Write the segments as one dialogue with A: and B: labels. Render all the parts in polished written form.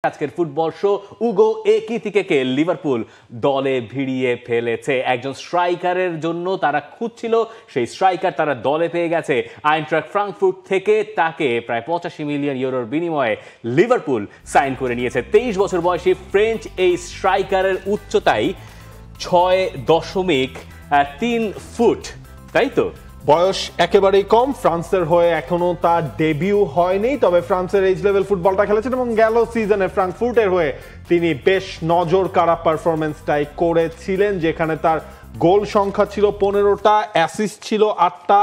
A: আজকের football show Hugo একিতিকেকে Liverpool দলে ভিড়িয়ে ফেলেছে। একজন স্ট্রাইকারের জন্য তারা খুঁজছিল, সেই স্ট্রাইকার তারা দলে পেয়ে গেছে। আইনট্রাক্ট ফ্রাঙ্কফুর্ট থেকে তাকে প্রায় 85 মিলিয়ন ইউরোর বিনিময়ে লিভারপুল সাইন করে নিয়েছে। 23 বছর বয়সী ফ্রেঞ্চ এই স্ট্রাইকারের উচ্চতায় 6.3 ফুট, তাই তো?
B: বয়স একেবারেই কম, ফ্রান্সের হয়ে এখনো তার ডেবিউ হয়নি, তবে ফ্রান্সের এজ লেভেল ফুটবলটা খেলেছেন এবং গেল সিজনে ফ্রাঙ্কফুর্টের হয়ে তিনি বেশ নজর কাড়া পারফরমেন্সটাই করেছিলেন, যেখানে তার গোল সংখ্যা ছিল 15টা, অ্যাসিস্ট ছিল 8টা।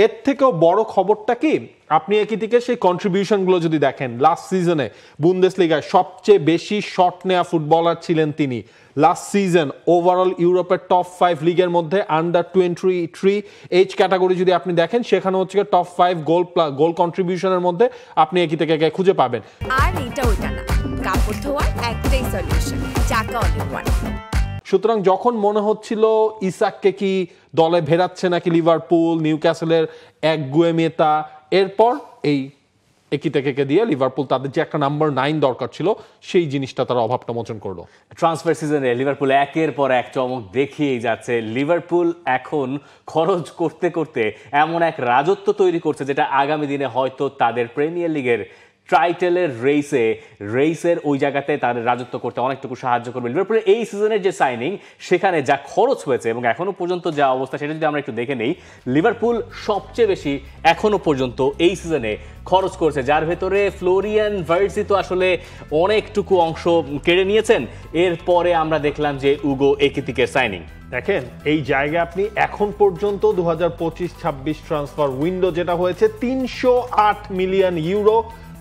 B: এর থেকেও বড় খবরটা কি, আপনি একিতিকে সেই কন্ট্রিবিউশনগুলো যদি দেখেন, লাস্ট সিজনে বুন্দেসলিগায় সবচেয়ে বেশি শট নেওয়া ফুটবলার ছিলেন তিনি। লাস্ট সিজন ওভারঅল ইউরোপের টপ 5 লিগের মধ্যে আন্ডার 23 এইজ ক্যাটাগরি যদি আপনি দেখেন, সেখানে হচ্ছে টপ 5 গোল কন্ট্রিবিউশনের মধ্যে আপনি একিতিকে খুঁজে পাবেন।
C: আর এটা ওইটা না, কাপড় ধোয়ার একটাই সলিউশন, চাকা অনেক।
B: সুতরাং যখন মনে হচ্ছিল ইসাককে কি দলে ভেরাচ্ছে নাকি লিভারপুল, নিউক্যাসলের একগুয়েমেতা, এরপর এই একিতিকে দিয়ে লিভারপুল তাদের যে একটা নাম্বার 9 দরকার ছিল, সেই জিনিসটা তারা অভাবটা মোচন করলো।
A: ট্রান্সফার সিজনে লিভারপুল একের পর এক চমক দেখিয়েই যাচ্ছে। লিভারপুল এখন খরচ করতে করতে এমন এক রাজত্ব তৈরি করছে, যেটা আগামী দিনে হয়তো তাদের প্রিমিয়ার লিগের টাইটেলের রেসের ওই জায়গাতে তাদের রাজত্ব করতে অনেকটুকু সাহায্য করবে। লিভারপুলের এই সিজনের যে সাইনিং, সেখানে যা খরচ হয়েছে এবং এখনো পর্যন্ত যা অবস্থা, সেটা যদি আমরা একটু দেখে নেই, লিভারপুল সবচেয়ে বেশি এখনো পর্যন্ত এই সিজনে খরচ করছে, যার ভেতরে ফ্লোরিয়ান ভার্টজি তো আসলে অনেকটুকু অংশ কেড়ে নিয়েছেন। এরপরে আমরা দেখলাম যে উগো একিতিকের সাইনিং।
B: দেখেন এই জায়গায় আপনি এখন পর্যন্ত 2025-26 ট্রান্সফার উইন্ডো যেটা হয়েছে, 308 মিলিয়ন ইউরো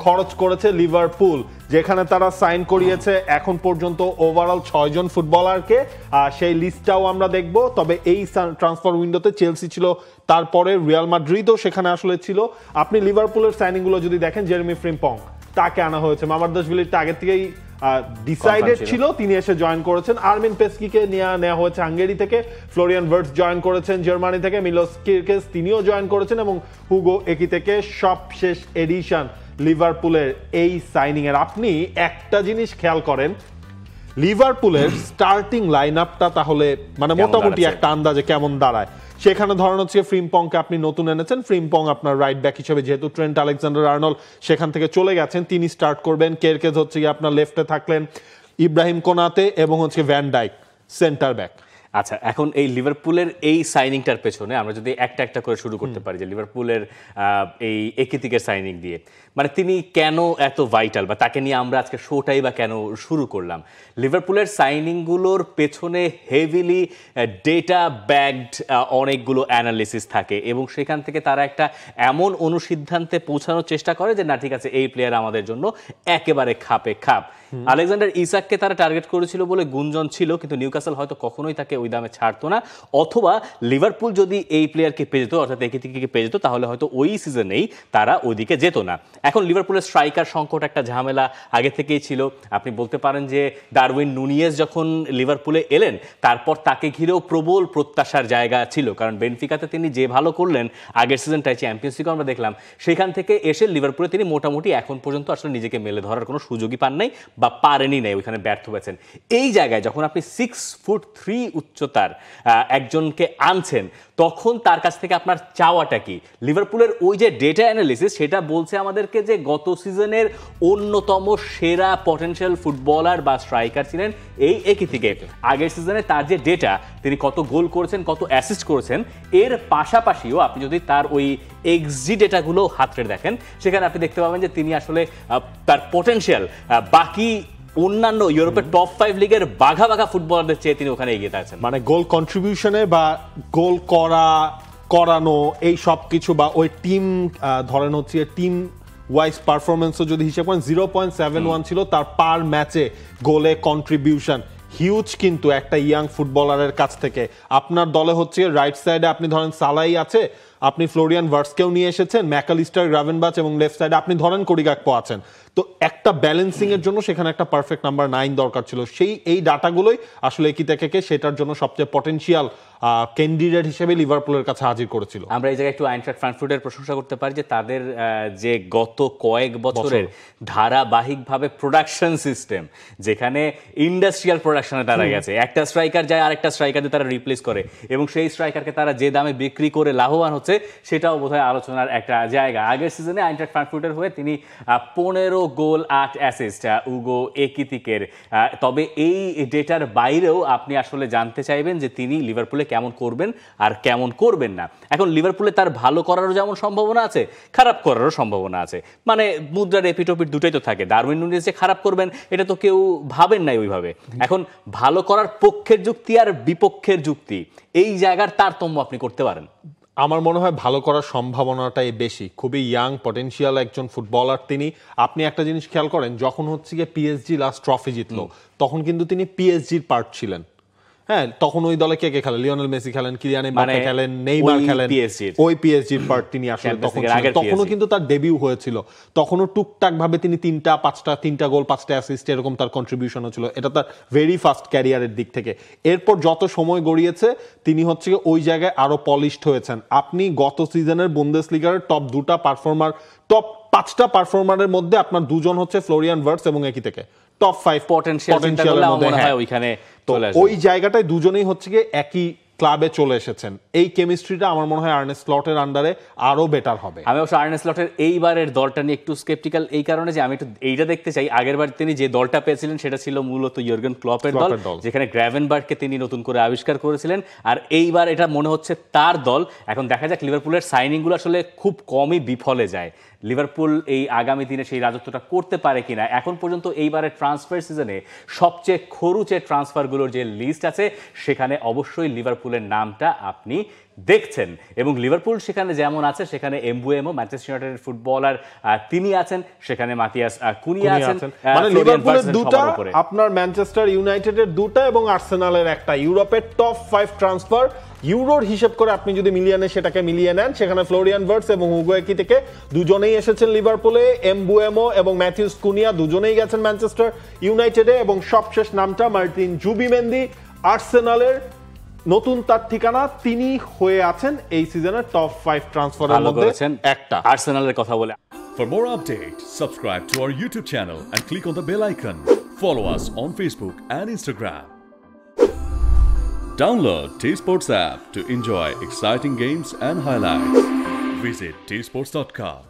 B: খরচ করেছে লিভারপুল, যেখানে তারা সাইন করিয়েছে এখন পর্যন্ত ওভারঅল 6 জন ফুটবলারকে। সেই লিস্টটাও আমরা দেখব। তবে এই ট্রান্সফার উইন্ডোতে চেলসি ছিল, তারপরে রিয়াল মাদ্রিদও সেখানে আসলে ছিল। আপনি লিভারপুলের সাইনিংগুলো যদি দেখেন, জেরেমি ফ্রিম্পং তাকে আনা হয়েছে, মামারদাশভিলিটা আগে থেকেই ডিসাইডেড ছিল, তিনি এসে জয়েন করেছেন। আর্মিন পেস্কিকে নেওয়া হয়েছে হাঙ্গেরি থেকে, ফ্লোরিয়ান ভার্টজ জয়েন করেছেন জার্মানি থেকে, মিলোস কিরকেস তিনিও জয়েন করেছেন, এবং হুগো একিতিকে সবশেষ এডিশন লিভারপুলের এই সাইনিং এর। আপনি একটা জিনিস খেয়াল করেন, লিভারপুলের স্টার্টিং লাইন আপটা তাহলে মানে মোটামুটি একটা আন্দাজে কেমন দাঁড়ায়। সেখানে ধরেন হচ্ছে ফ্রিম্পংকে আপনি নতুন এনেছেন, ফ্রিম্পং আপনার রাইট ব্যাক হিসেবে, যেহেতু ট্রেন্ট আলেকজান্ডার আর্নল্ড সেখান থেকে চলে গেছেন, তিনি স্টার্ট করবেন। কেরকেজ হচ্ছে আপনার লেফটে থাকলেন, ইব্রাহিম কোনাতে এবং হচ্ছে ভ্যান ডাইক সেন্টার ব্যাক।
A: আচ্ছা, এখন এই লিভারপুলের এই সাইনিংটার পেছনে আমরা যদি একটা একটা করে শুরু করতে পারি, যে লিভারপুলের এই একিতিকের সাইনিং দিয়ে মানে তিনি কেন এত ভাইটাল, বা তাকে নিয়ে আমরা আজকে শোটাই বা কেন শুরু করলাম। লিভারপুলের সাইনিংগুলোর পেছনে হেভিলি ডেটা ব্যাগড অনেকগুলো অ্যানালিসিস থাকে, এবং সেখান থেকে তারা একটা এমন অনুসিদ্ধান্তে পৌঁছানোর চেষ্টা করে যে না, ঠিক আছে, এই প্লেয়ার আমাদের জন্য একেবারে খাপে খাপ। আলেকজান্ডার ইসাককে তারা টার্গেট করেছিল বলে গুঞ্জন ছিল, কিন্তু নিউক্যাসল হয়তো কখনোই তাকে ওই দামে ছাড়তো না, অথবা লিভারপুল যদি এই প্লেয়ারকে পেয়ে যেত, অর্থাৎ একিতিকেকে পেয়ে যেত, তাহলে হয়তো ওই সিজনেই তারা ওইদিকে যেত না। এখন লিভারপুলের স্ট্রাইকার সংকট একটা ঝামেলা আগে থেকেই ছিল। আপনি বলতে পারেন যে ডারউইন নুনিয়েজ যখন লিভারপুলে এলেন, তারপর তাকে ঘিরেও প্রবল প্রত্যাশার জায়গা ছিল, কারণ বেনফিকাতে তিনি যে ভালো করলেন আগের সিজনটায়, চ্যাম্পিয়ন্স লিগও আমরা দেখলাম, সেখান থেকে এসে লিভারপুলে তিনি মোটামুটি এখন পর্যন্ত আসলে নিজেকে মেলে ধরার কোনো সুযোগই পান নাই, বা পারেনি নাই, ওইখানে ব্যর্থ হয়েছেন। এই জায়গায় যখন আপনি 6'3" উচ্চতার একজনকে আনছেন, তখন তার কাছ থেকে আপনার চাওয়াটা কি? লিভারপুলের ওই যে ডেটা অ্যানালিসিস, সেটা বলছে আমাদেরকে যে গত সিজনের অন্যতম সেরা পটেনশিয়াল ফুটবলার বা স্ট্রাইকার ছিলেন এই একিতিকে। আগের সিজনে তার যে ডেটা, তিনি কত গোল করেছেন, কত অ্যাসিস্ট করেছেন, এর পাশাপাশিও আপনি যদি তার ওই এক্সজি ডেটাগুলো হাতড়ে দেখেন, সেখানে আপনি দেখতে পাবেন যে তিনি আসলে তার পটেনশিয়াল বাকি অন্যান্য ইউরোপের টপ 5 লিগের বাঘা বাঘা ফুটবলারদের চেয়ে তিনি ওখানে এগিয়ে থাকছেন।
B: মানে গোল কন্ট্রিবিউশনে বা গোল করানো এই সব কিছু, বা ওই টিম ধরেন হচ্ছে টিম ওয়াইজ পারফরমেন্সও যদি হিসেব করেন, 0.71 ছিল তার পার ম্যাচে গোলে কন্ট্রিবিউশন। হিউজ কিন্তু একটা ইয়াং ফুটবলারের কাছ থেকে। আপনার দলে হচ্ছে রাইট সাইডে আপনি ধরেন সালাই আছে, আপনি ফ্লোরিয়ান ভার্টসকেও নিয়ে এসেছেন, ম্যাকালিস্টার, গ্রাভেনবাচ এবং লেফট সাইডে আপনি ধরেন কোডি গাকপো আছেন। তো একটা ব্যালেন্সিং এর জন্য সেখানে একটা পারফেক্ট নাম্বার 9 দরকার ছিল। এই ডাটাগুলোই আসলে একিতেকে সেটার জন্য সবচেয়ে পটেনশিয়াল ক্যান্ডিডেট হিসেবে লিভারপুলের কাছে হাজির করেছিল।
A: আমরা এই জায়গায় একটু আইনট্রাক্ট ফ্রাঙ্কফুর্টের প্রশংসা করতে পারি যে তাদের যে গত কয়েক বছরের ধারাবাহিকভাবে প্রোডাকশন সিস্টেম, যেখানে ইন্ডাস্ট্রিয়াল প্রোডাকশনে তারা গেছে, একটা স্ট্রাইকার যায় আরেকটা স্ট্রাইকার দিয়ে তারা রিপ্লেস করে এবং সেই স্ট্রাইকারকে তারা যে দামে বিক্রি করে লাভবান হচ্ছে, সেটাও বোধহয় আলোচনার একটা জায়গা। আগের সিজনে আইনট্রাক্ট ফ্রাঙ্কফুর্টের হয়ে তিনি 15 গোল 8 অ্যাসিস্ট উগো একিতিকের। তবে এই ডেটার বাইরেও আপনি আসলে জানতে চাইবেন যে তিনি লিভারপুলে কেমন করবেন আর কেমন করবেন না। এখন লিভারপুলে তার ভালো করারও যেমন সম্ভাবনা আছে, খারাপ করারও সম্ভাবনা আছে। মানে মুদ্রার এপিটোপিট দুটাই তো থাকে। ডারউইন নুনেজ যে খারাপ করবেন এটা তো কেউ ভাবেন নাই ওইভাবে। এখন ভালো করার পক্ষের যুক্তি আর বিপক্ষের যুক্তি, এই জায়গার তারতম্য আপনি করতে পারেন।
B: আমার মনে হয় ভালো করার সম্ভাবনাটাই বেশি। খুবই ইয়াং পটেনশিয়াল একজন ফুটবলার তিনি। আপনি একটা জিনিস খেয়াল করেন, যখন হচ্ছে গিয়ে পিএসজি লাস্ট ট্রফি জিতলো তখন কিন্তু তিনি পিএসজির পার্ট ছিলেন। হ্যাঁ, তখন ওই দলে কে কে খেলেন? লিওনেল মেসি খেলেন, কিলিয়ান এমবাপ্পে খেলেন, নেইমার খেলেন। ওই পিএসজির পার্ট তিনি আসলে তখনও কিন্তু তার ডেবিউ হয়েছিল। তখনও টুকটাক ভাবে তিনি 3 গোল 5টা অ্যাসিস্ট এরকম তার কন্ট্রিবিউশনও ছিল। এটা তার ভেরি ফার্স্ট ক্যারিয়ারের দিক থেকে। এরপর যত সময় গড়িয়েছে তিনি হচ্ছে ওই জায়গায় আরো পলিশড হয়েছেন। আপনি গত সিজনের বুন্দেসলিগার টপ 2টা পারফর্মার, টপ 5টা পারফর্মারের মধ্যে আপনার দুজন হচ্ছে ফ্লোরিয়ান ভার্টস এবং একিতেকে টপ 5 পটেনশিয়ালের মধ্যে ওইখানে ওই জায়গাটায় দুজনেই হচ্ছে গিয়ে একই ক্লাবে চলে এসেছেন। এই কেমিস্ট্রিটা আমার মনে হয় আর্নে স্লটের আন্ডারে আরো বেটার হবে।
A: আমি অবশ্য আর্নে স্লটের এইবারের দলটা নিয়ে একটু স্কেপটিক্যাল এই কারণে যে আমি একটু এইটা দেখতে চাই, আগেরবার তিনি যে দলটা পেয়েছিলেন সেটা ছিল মূলত ইয়র্গেন ক্লপের দল, যেখানে গ্র্যাভেনবার্গকে তিনি নতুন করে আবিষ্কার করেছিলেন। আর এইবার এটা মনে হচ্ছে তার দল। এখন দেখা যাক লিভারপুলের সাইনিংগুলো আসলে খুব কমই বিফলে যায়। লিভারপুল এই আগামী দিনে সেই রাজত্বটা করতে পারে কিনা। এখন পর্যন্ত এইবারের ট্রান্সফার সিজনে সবচেয়ে খরুচে ট্রান্সফারগুলোর যে লিস্ট আছে সেখানে অবশ্যই লিভারপুলের নামটা আপনি দেখছেন। এবং লিভারপুল সেখানে যেমন আছে, সেখানে এমবুয়েমো ম্যানচেস্টার ইউনাইটেডের ফুটবলার তিনি আছেন, সেখানে মাতিয়াস কুনিয়া আছেন।
B: মানে লিভারপুলের দুটো, আপনার ম্যানচেস্টার ইউনাইটেডের দুটো এবং আর্সেনালের একটা। ইউরোপের টপ 5 ট্রান্সফার ইউরোর হিসেব করে আপনি যদি মিলিয়নে সেটাকে মিলিয়ে নেন, সেখানে ফ্লোরিয়ান ভার্টস এবং হুগো একিতিকে দুজনেই এসেছেন লিভারপুলে। এমবুয়েমো এবং ম্যাথিউস কুনিয়া দুজনেই গেছেন ম্যানচেস্টার ইউনাইটেডে। এবং সবশেষ নামটা মার্টিন জুবিমেন্দি, আর্সেনালের নতুন তার ঠিকানা। তিনি হয়ে আছেন এই সিজনের টপ 5 ট্রান্সফারের মধ্যে একটা।
A: আর্সেনালের কথা বলে
D: For more updates, subscribe to our YouTube channel and click on the bell icon. Follow us on Facebook and Instagram. Download T-Sports app to enjoy exciting games and highlights. Visit tsports.com.